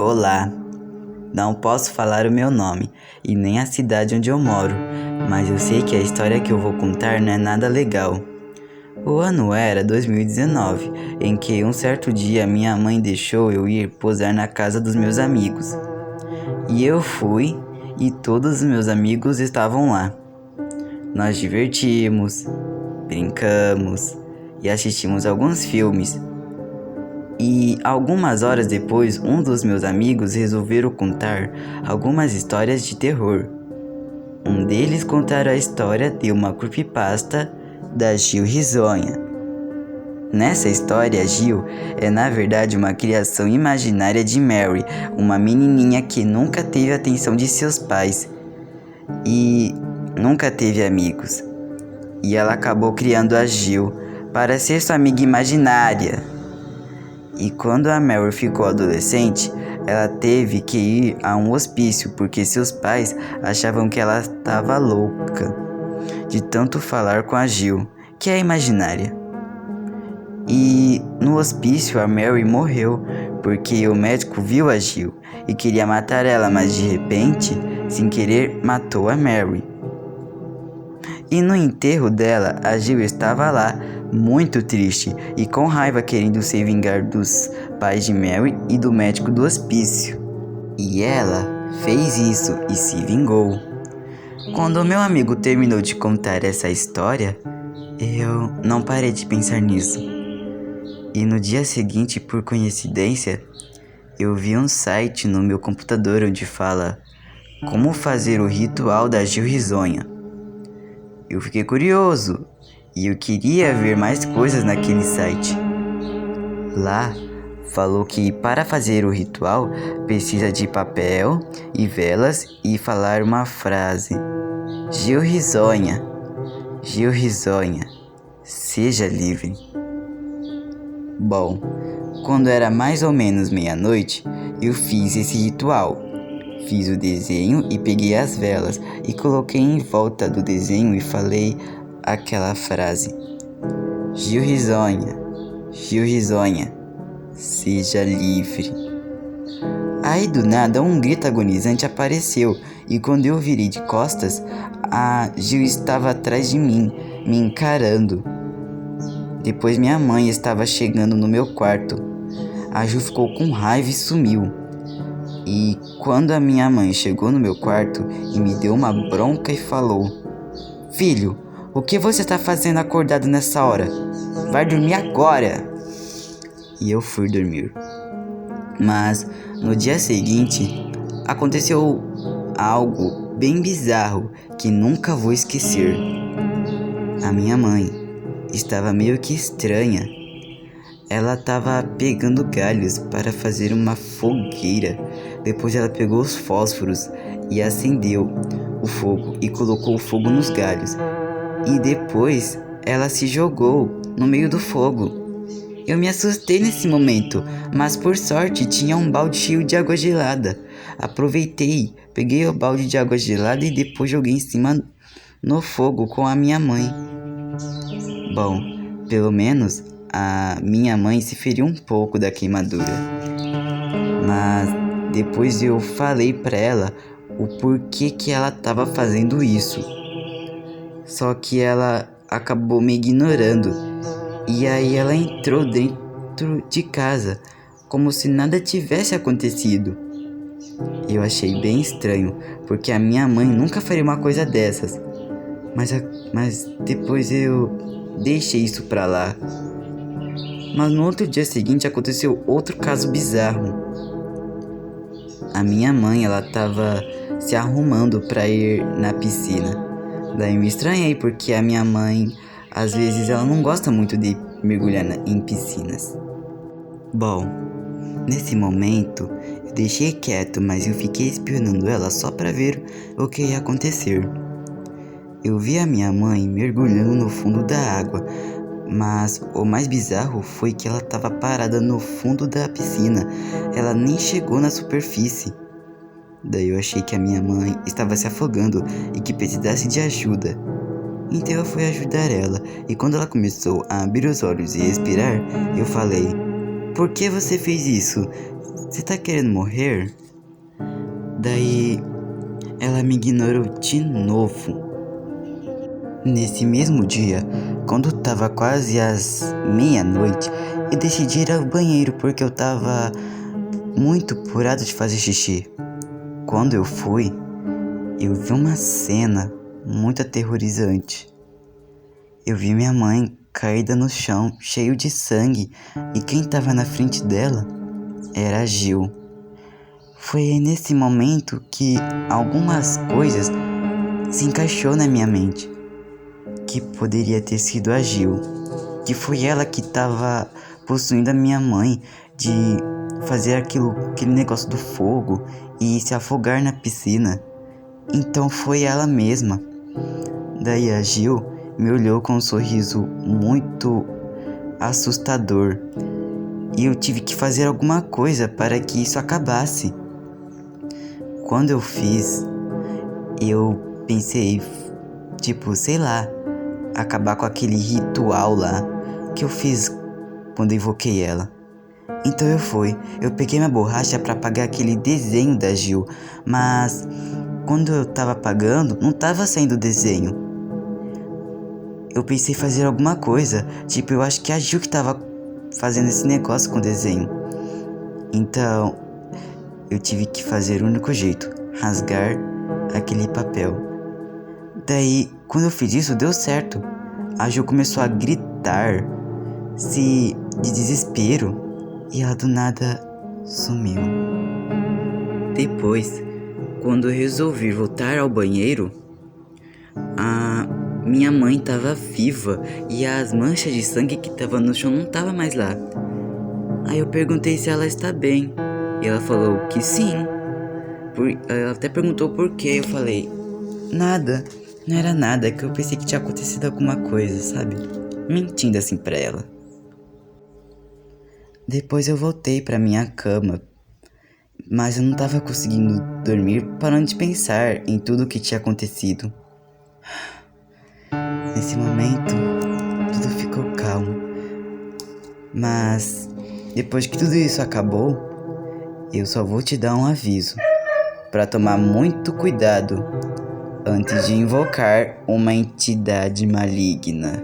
Olá, não posso falar o meu nome e nem a cidade onde eu moro, mas eu sei que a história que eu vou contar não é nada legal. O ano era 2019, em que um certo dia minha mãe deixou eu ir posar na casa dos meus amigos. E eu fui e todos os meus amigos estavam lá. Nós divertimos, brincamos e assistimos alguns filmes. E algumas horas depois, um dos meus amigos resolveram contar algumas histórias de terror. Um deles contaram a história de uma creepypasta da Gil Risonha. Nessa história, Gil é na verdade uma criação imaginária de Mary, uma menininha que nunca teve a atenção de seus pais e nunca teve amigos. E ela acabou criando a Gil para ser sua amiga imaginária. E quando a Mary ficou adolescente, ela teve que ir a um hospício porque seus pais achavam que ela estava louca de tanto falar com a Gil, que é imaginária. E no hospício a Mary morreu porque o médico viu a Gil e queria matar ela, mas de repente, sem querer, matou a Mary. E no enterro dela, a Gil estava lá, muito triste e com raiva, querendo se vingar dos pais de Mary e do médico do hospício. E ela fez isso e se vingou. Quando o meu amigo terminou de contar essa história, eu não parei de pensar nisso. E no dia seguinte, por coincidência, eu vi um site no meu computador onde fala como fazer o ritual da Gil Risonha. Eu fiquei curioso e eu queria ver mais coisas naquele site. Lá falou que para fazer o ritual precisa de papel e velas e falar uma frase: Gil Risonha, Gil Risonha, seja livre. Bom, quando era mais ou menos meia-noite, eu fiz esse ritual. Fiz o desenho e peguei as velas e coloquei em volta do desenho e falei aquela frase: Gil Risonha, seja livre. Aí do nada um grito agonizante apareceu e quando eu virei de costas, a Gil estava atrás de mim, me encarando. Depois minha mãe estava chegando no meu quarto. A Gil ficou com raiva e sumiu. E quando a minha mãe chegou no meu quarto e me deu uma bronca e falou: Filho, o que você está fazendo acordado nessa hora? Vai dormir agora! E eu fui dormir. Mas no dia seguinte aconteceu algo bem bizarro que nunca vou esquecer. A minha mãe estava meio que estranha. Ela estava pegando galhos para fazer uma fogueira. Depois ela pegou os fósforos e acendeu o fogo e colocou o fogo nos galhos. E depois ela se jogou no meio do fogo. Eu me assustei nesse momento, mas por sorte tinha um balde cheio de água gelada. Aproveitei, peguei o balde de água gelada e depois joguei em cima no fogo com a minha mãe. Bom, pelo menos a minha mãe se feriu um pouco da queimadura. Mas depois eu falei pra ela o porquê que ela estava fazendo isso. Só que ela acabou me ignorando. E aí ela entrou dentro de casa, como se nada tivesse acontecido. Eu achei bem estranho, porque a minha mãe nunca faria uma coisa dessas. Mas depois eu deixei isso pra lá. Mas no outro dia seguinte aconteceu outro caso bizarro. A minha mãe, ela tava se arrumando pra ir na piscina. Daí me estranhei porque a minha mãe, às vezes, ela não gosta muito de mergulhar em piscinas. Bom, nesse momento eu deixei quieto, mas eu fiquei espionando ela só pra ver o que ia acontecer. Eu vi a minha mãe mergulhando no fundo da água, mas o mais bizarro foi que ela estava parada no fundo da piscina. Ela nem chegou na superfície. Daí eu achei que a minha mãe estava se afogando e que precisasse de ajuda. Então eu fui ajudar ela. E quando ela começou a abrir os olhos e respirar, eu falei: Por que você fez isso? Você tá querendo morrer? Daí ela me ignorou de novo. Nesse mesmo dia, quando tava quase às meia-noite, eu decidi ir ao banheiro porque eu tava muito apurado de fazer xixi. Quando eu fui, eu vi uma cena muito aterrorizante. Eu vi minha mãe caída no chão, cheio de sangue, e quem tava na frente dela era a Gil. Foi aí nesse momento que algumas coisas se encaixou na minha mente. Que poderia ter sido a Gil. Que foi ela que tava possuindo a minha mãe de fazer aquele negócio do fogo e se afogar na piscina. Então foi ela mesma. Daí a Gil me olhou com um sorriso muito assustador. E eu tive que fazer alguma coisa para que isso acabasse. Quando eu fiz, eu pensei, tipo, sei lá, acabar com aquele ritual lá que eu fiz quando invoquei ela. Então eu peguei minha borracha para apagar aquele desenho da Gil, mas quando eu tava apagando, não tava saindo o desenho. Eu pensei em fazer alguma coisa, tipo, eu acho que a Gil que tava fazendo esse negócio com o desenho. Então, eu tive que fazer o único jeito, rasgar aquele papel. Daí, quando eu fiz isso, deu certo. A Gil começou a gritar, de desespero, e ela do nada sumiu. Depois, quando eu resolvi voltar ao banheiro, a minha mãe estava viva e as manchas de sangue que estavam no chão não estavam mais lá. Aí eu perguntei se ela está bem, e ela falou que sim. Ela até perguntou por quê, eu falei, nada, não era nada, é que eu pensei que tinha acontecido alguma coisa, sabe? Mentindo assim pra ela. Depois eu voltei pra minha cama, mas eu não tava conseguindo dormir, parando de pensar em tudo o que tinha acontecido. Nesse momento, tudo ficou calmo. Mas depois que tudo isso acabou, eu só vou te dar um aviso para tomar muito cuidado antes de invocar uma entidade maligna.